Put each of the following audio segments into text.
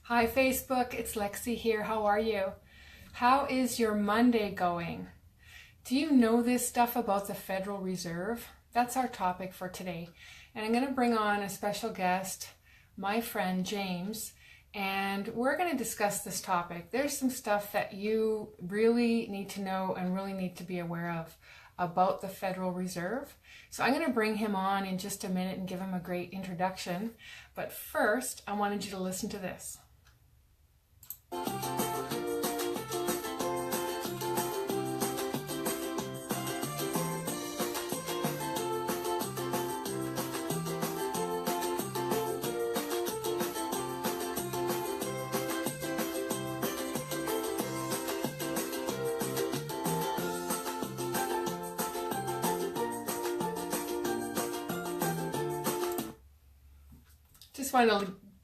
Hi Facebook, it's Lexi here. How are you? How is your Monday going? Do you know this stuff about the Federal Reserve? That's our topic for today. And I'm going to bring on a special guest, my friend James, and we're going to discuss this topic. There's some stuff that you really need to know and really need to be aware of about the Federal Reserve. So I'm going to bring him on in just a minute and give him a great introduction. But first, I wanted you to listen to this. Just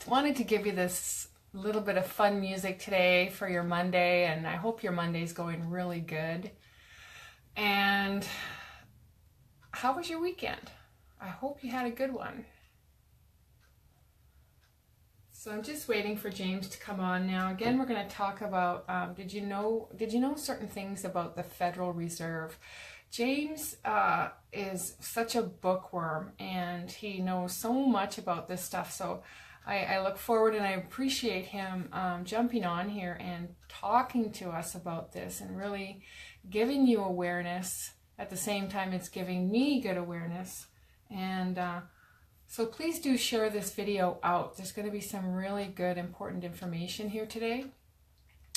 wanted to give you this little bit of fun music today for your Monday, and I hope your Monday's going really good. And how was your weekend? I hope you had a good one. So I'm just waiting for James to come on now. Again, we're going to talk about did you know certain things about the Federal Reserve? James is such a bookworm, and he knows so much about this stuff. So I look forward and I appreciate him jumping on here and talking to us about this and really giving you awareness. At the same time, it's giving me good awareness. And so please do share this video out. There's going to be some really good, important information here today.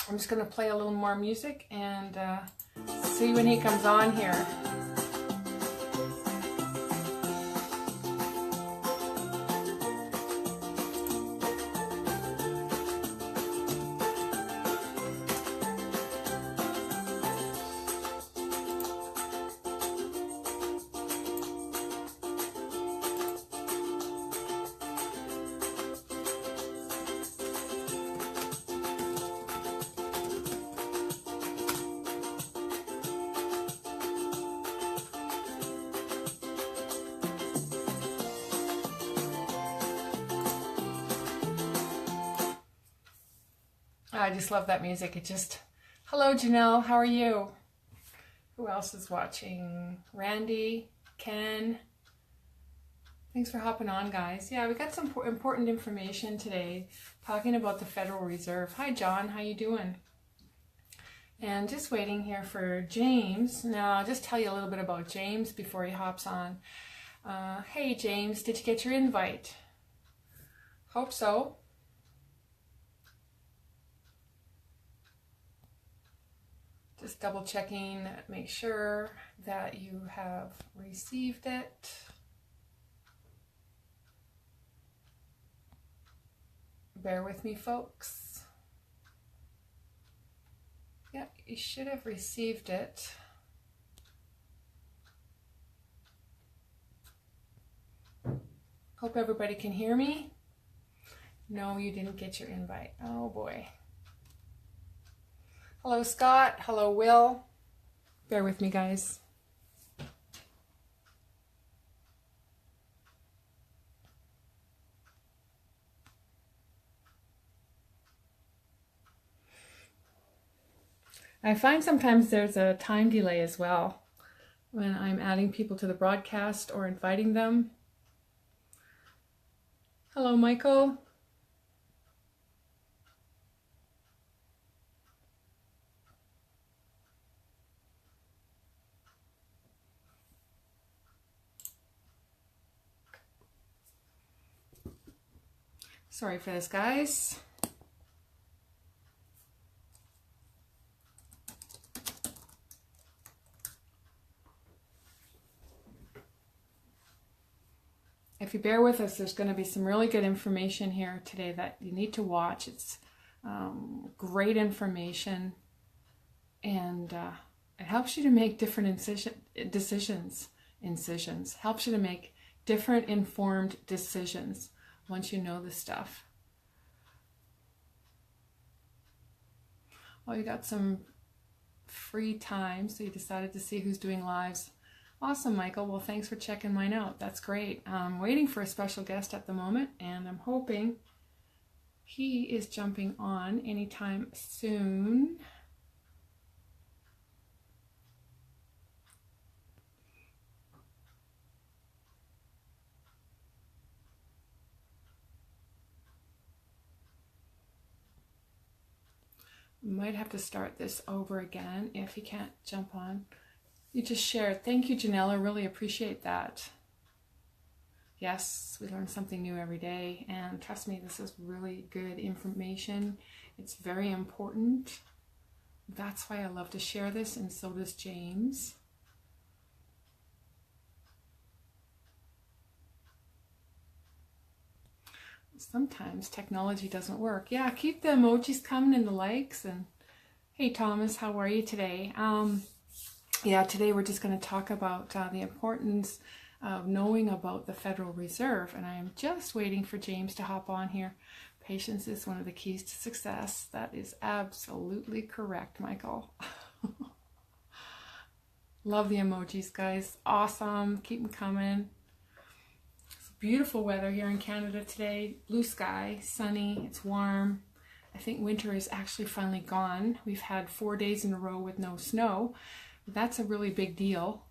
I'm just going to play a little more music and see when he comes on here. I just love that music. Hello Janelle, how are you? Who else is watching? Randy, Ken. Thanks for hopping on, guys. Yeah, we got some important information today talking about the Federal Reserve. Hi John, how you doing? And just waiting here for James. Now, I'll just tell you a little bit about James before he hops on. Hey James, did you get your invite? Hope so. Just double checking, make sure that you have received it. Bear with me, folks. Yeah, you should have received it. Hope everybody can hear me. No, you didn't get your invite. Oh boy. Hello Scott, hello Will. Bear with me, guys. I find sometimes there's a time delay as well when I'm adding people to the broadcast or inviting them. Hello Michael. Sorry for this, guys. If you bear with us, there's going to be some really good information here today that you need to watch. It's great information, and it helps you to make different decisions. Helps you to make different informed decisions once you know this stuff. Oh, you got some free time, so you decided to see who's doing lives. Awesome, Michael. Well, thanks for checking mine out. That's great. I'm waiting for a special guest at the moment, and I'm hoping he is jumping on anytime soon. Might have to start this over again if he can't jump on. You just shared. Thank you, Janella. Really appreciate that. Yes, we learn something new every day, and trust me, this is really good information. It's very important. That's why I love to share this, and so does James. Sometimes technology doesn't work. Yeah, keep the emojis coming and the likes. And hey, Thomas, how are you today? Yeah, today we're just going to talk about the importance of knowing about the Federal Reserve, and I am just waiting for James to hop on here. Patience is one of the keys to success. That is absolutely correct, Michael. Love the emojis, guys. Awesome. Keep them coming. It's beautiful weather here in Canada today. Blue sky, sunny, it's warm. I think winter is actually finally gone. We've had 4 days in a row with no snow. That's a really big deal.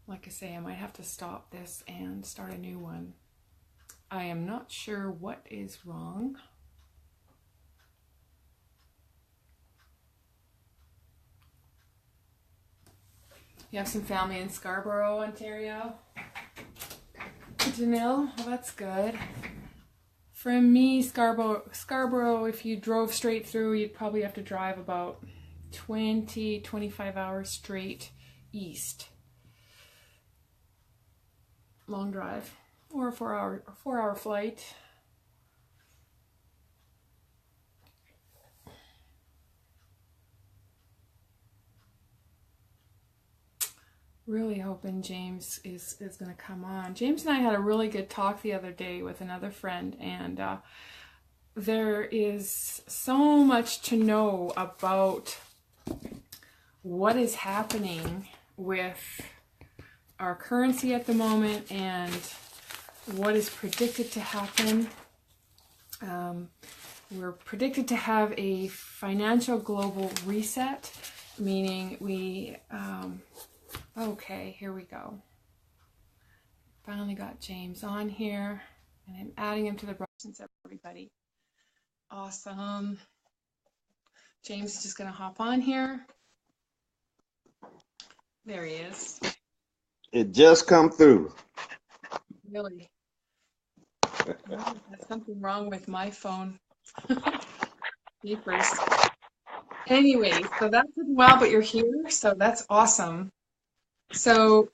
Like I say, I might have to stop this and start a new one. I am not sure what is wrong. You have some family in Scarborough, Ontario? Janelle, well, that's good. From me, Scarborough, if you drove straight through, you'd probably have to drive about 25 hours straight east. Long drive, or a 4-hour flight. Really hoping James is going to come on. James and I had a really good talk the other day with another friend, and there is so much to know about what is happening with our currency at the moment and what is predicted to happen. We're predicted to have a financial global reset, meaning we... okay, here we go. Finally got James on here, and I'm adding him to the broadcast, everybody. Awesome. James is just going to hop on here. There he is. It just come through. Really? There's something wrong with my phone. Papers. Anyway, so that took a while, but you're here, so that's awesome. So,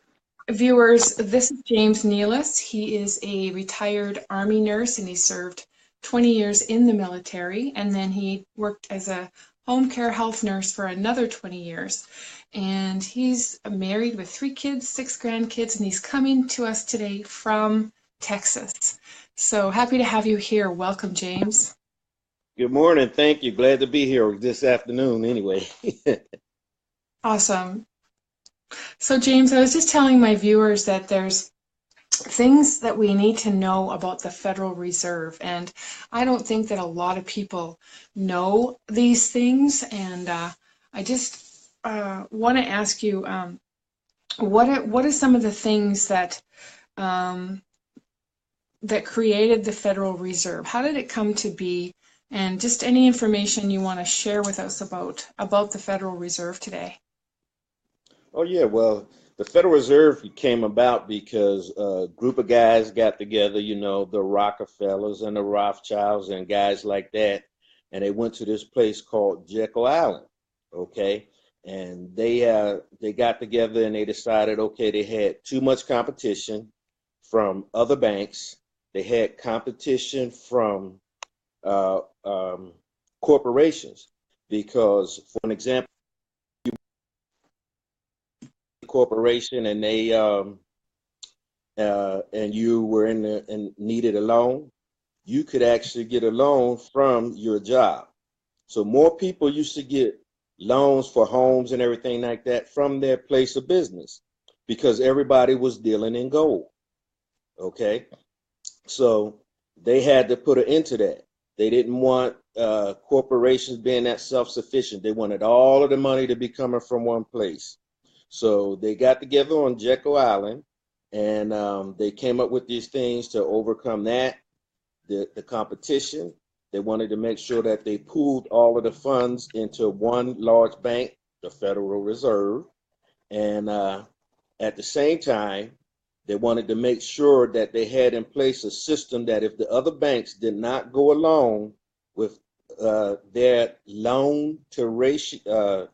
viewers, this is James Neelas. He is a retired Army nurse, and he served 20 years in the military, and then he worked as a home care health nurse for another 20 years. And he's married with 3 kids, 6 grandkids, and he's coming to us today from Texas. So happy to have you here. Welcome, James. Good morning. Thank you. Glad to be here this afternoon anyway. Awesome. So James, I was just telling my viewers that there's things that we need to know about the Federal Reserve, and I don't think that a lot of people know these things, and I just want to ask you, what are some of the things that that created the Federal Reserve? How did it come to be? And just any information you want to share with us about the Federal Reserve today. Oh yeah, well, the Federal Reserve came about because a group of guys got together, you know, the Rockefellers and the Rothschilds and guys like that, and they went to this place called Jekyll Island, okay? And they got together and they decided, okay, they had too much competition from other banks. They had competition from corporations, because, for an example, corporation and they and you were and needed a loan, you could actually get a loan from your job. So more people used to get loans for homes and everything like that from their place of business because everybody was dealing in gold. Okay. So they had to put an end to that. They didn't want corporations being that self-sufficient. They wanted all of the money to be coming from one place. So they got together on Jekyll Island, and they came up with these things to overcome that, the competition. They wanted to make sure that they pooled all of the funds into one large bank, the Federal Reserve, and at the same time, they wanted to make sure that they had in place a system that if the other banks did not go along with their loan to ratio,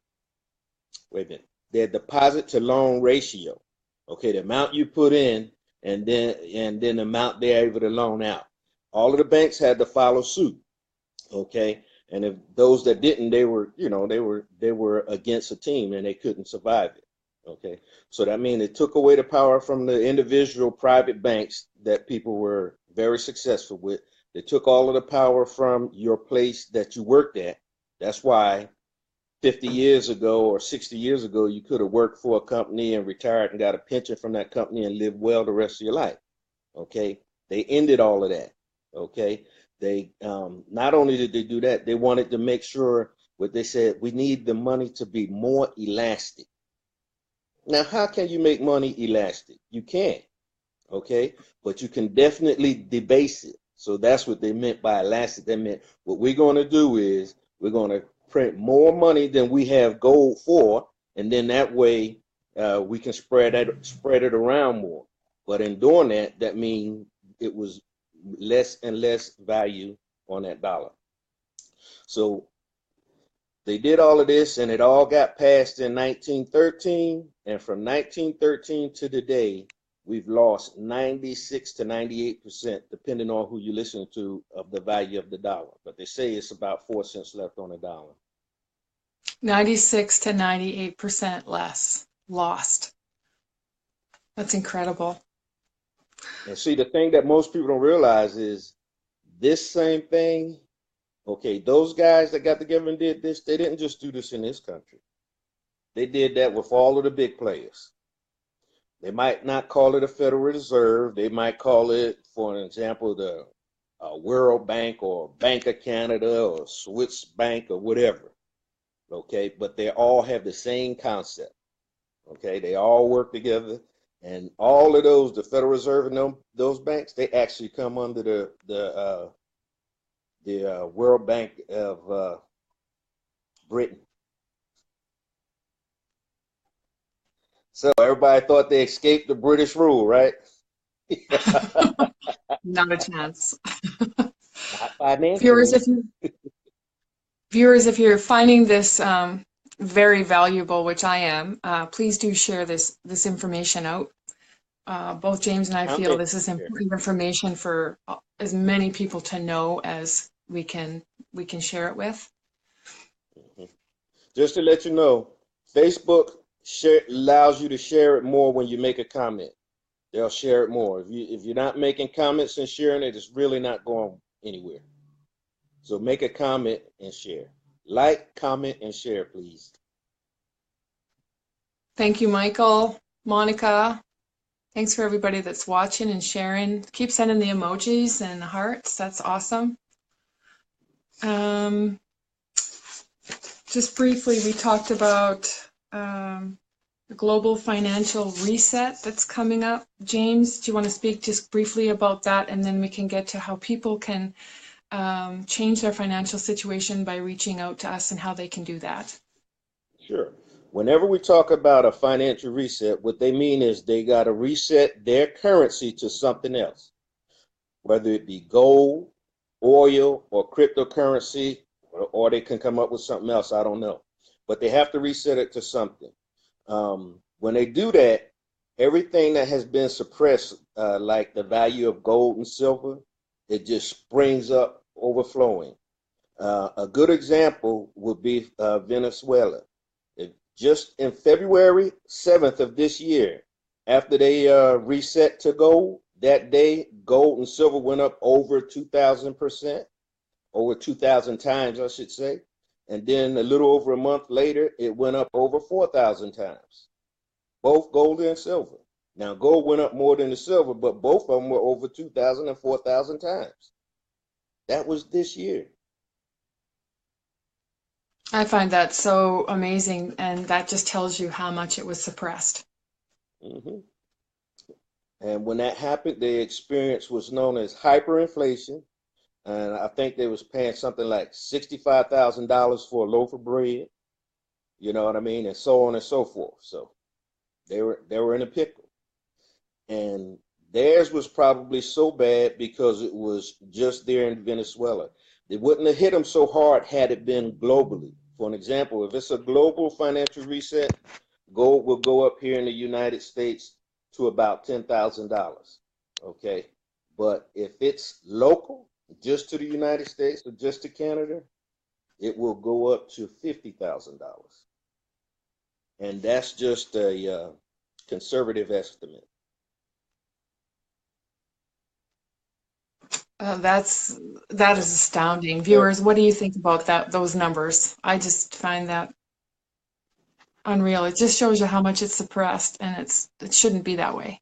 wait a minute, their deposit to loan ratio, okay, the amount you put in and then the amount they're able to loan out. All of the banks had to follow suit, okay, and if those that didn't, they were against a team and they couldn't survive it. Okay, so that means it took away the power from the individual private banks that people were very successful with. They took all of the power from your place that you worked at. That's why 50 years ago or 60 years ago, you could have worked for a company and retired and got a pension from that company and lived well the rest of your life. Okay, they ended all of that. Okay, they not only did they do that, they wanted to make sure what they said, we need the money to be more elastic. Now, how can you make money elastic? You can't, okay? But you can definitely debase it. So that's what they meant by elastic. They meant what we're going to do is we're going to print more money than we have gold for, and then that way we can spread it around more. But in doing that, that means it was less and less value on that dollar. So they did all of this and it all got passed in 1913. And from 1913 to today, we've lost 96 to 98%, depending on who you listen to, of the value of the dollar. But they say it's about 4 cents left on a dollar. 96 to 98% less lost. That's incredible. And see, the thing that most people don't realize is this same thing. Okay, those guys that got together and did this, they didn't just do this in this country. They did that with all of the big players. They might not call it a Federal Reserve. They might call it, for an example, the World Bank or Bank of Canada or Swiss Bank or whatever. Okay, but they all have the same concept. Okay, they all work together, and all of those, the Federal Reserve and those banks, they actually come under the World Bank of Britain. So everybody thought they escaped the British rule, right? Not a chance. Not financially. Viewers, if you're finding this very valuable, which I am, please do share this information out. Both James and I feel this is important information for as many people to know as we can share it with. Just to let you know, Facebook allows you to share it more when you make a comment. They'll share it more. If you're not making comments and sharing it, it's really not going anywhere. So make a comment and share. Like, comment, and share, please. Thank you, Michael, Monica. Thanks for everybody that's watching and sharing. Keep sending the emojis and hearts. That's awesome. Just briefly, we talked about the global financial reset that's coming up. James, do you want to speak just briefly about that, and then we can get to how people can change their financial situation by reaching out to us and how they can do that? Sure. Whenever we talk about a financial reset, what they mean is they got to reset their currency to something else, whether it be gold, oil, or cryptocurrency, or they can come up with something else. I don't know. But they have to reset it to something. When they do that, everything that has been suppressed, like the value of gold and silver, it just springs up overflowing. A good example would be Venezuela. Just in February 7th of this year, after they reset to gold, that day, gold and silver went up over 2,000%, over 2,000 times, I should say. And then a little over a month later, it went up over 4,000 times, both gold and silver. Now, gold went up more than the silver, but both of them were over 2,000 and 4,000 times. That was this year. I find that so amazing, and that just tells you how much it was suppressed. hmm And when that happened, the experience was known as hyperinflation. And I think they was paying something like $65,000 for a loaf of bread. You know what I mean? And so on and so forth. So they were in a pickle. And theirs was probably so bad because it was just there in Venezuela. They wouldn't have hit them so hard had it been globally. For an example, if it's a global financial reset, gold will go up here in the United States to about $10,000. Okay. But if it's local, just to the United States or just to Canada, it will go up to $50,000. And that's just a conservative estimate. That is astounding. Yeah. Viewers, what do you think about those numbers? I just find that unreal. It just shows you how much it's suppressed, and it shouldn't be that way.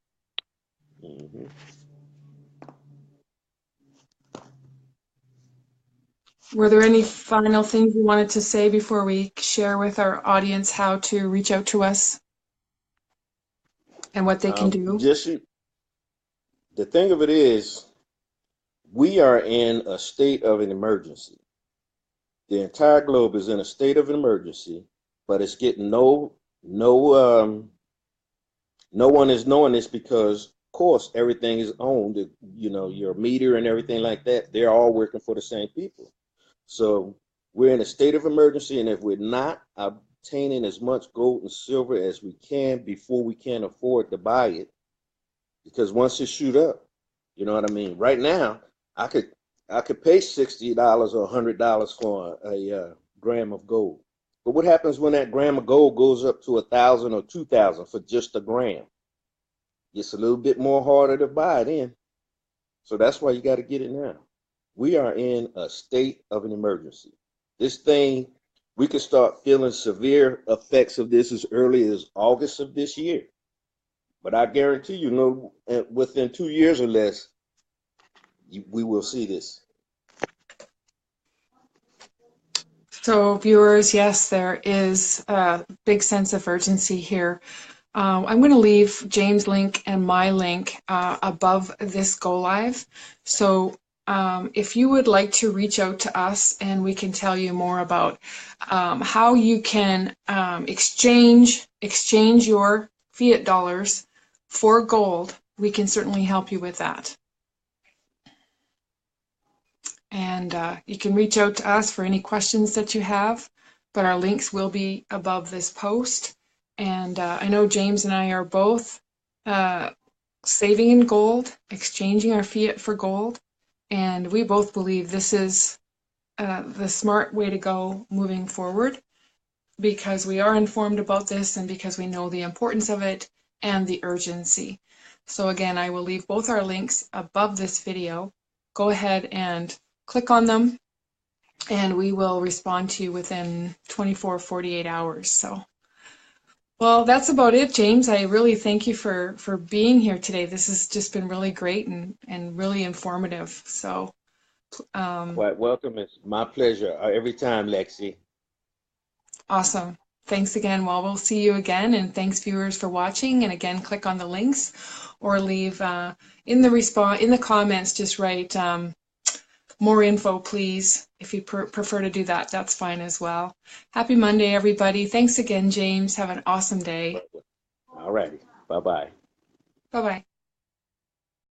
hmm Were there any final things you wanted to say before we share with our audience how to reach out to us and what they can do? Just the thing of it is, we are in a state of an emergency. The entire globe is in a state of an emergency, but it's getting no one is knowing this because, of course, everything is owned. Your meter and everything like that. They're all working for the same people. So we're in a state of emergency, and if we're not obtaining as much gold and silver as we can before we can afford to buy it, because once it shoot up, you know what I mean. Right now, I could I could pay $60 or $100 for a gram of gold. But what happens when that gram of gold goes up to 1,000 or 2,000 for just a gram? It's a little bit more harder to buy it in. So that's why you got to get it now. We are in a state of an emergency. This thing, we could start feeling severe effects of this as early as August of this year. But I guarantee you, within 2 years or less, we will see this. So, viewers, yes, there is a big sense of urgency here. I'm going to leave James' link and my link above this go live. So if you would like to reach out to us and we can tell you more about how you can exchange your fiat dollars for gold, we can certainly help you with that. And you can reach out to us for any questions that you have, but our links will be above this post. And I know James and I are both saving in gold, exchanging our fiat for gold, and we both believe this is the smart way to go moving forward, because we are informed about this and because we know the importance of it and the urgency. So again, I will leave both our links above this video. Go ahead and click on them, and we will respond to you within 48 hours. So, well, that's about it, James. I really thank you for being here today. This has just been really great and really informative. So, Quite welcome. It's my pleasure every time, Lexi. awesome. Thanks again. Well, we'll see you again, and thanks, viewers, for watching. And again, click on the links or leave in the comments, just write more info, please. If you prefer to do that, that's fine as well. Happy Monday, everybody. Thanks again, James. Have an awesome day. All righty. Bye-bye. Bye-bye.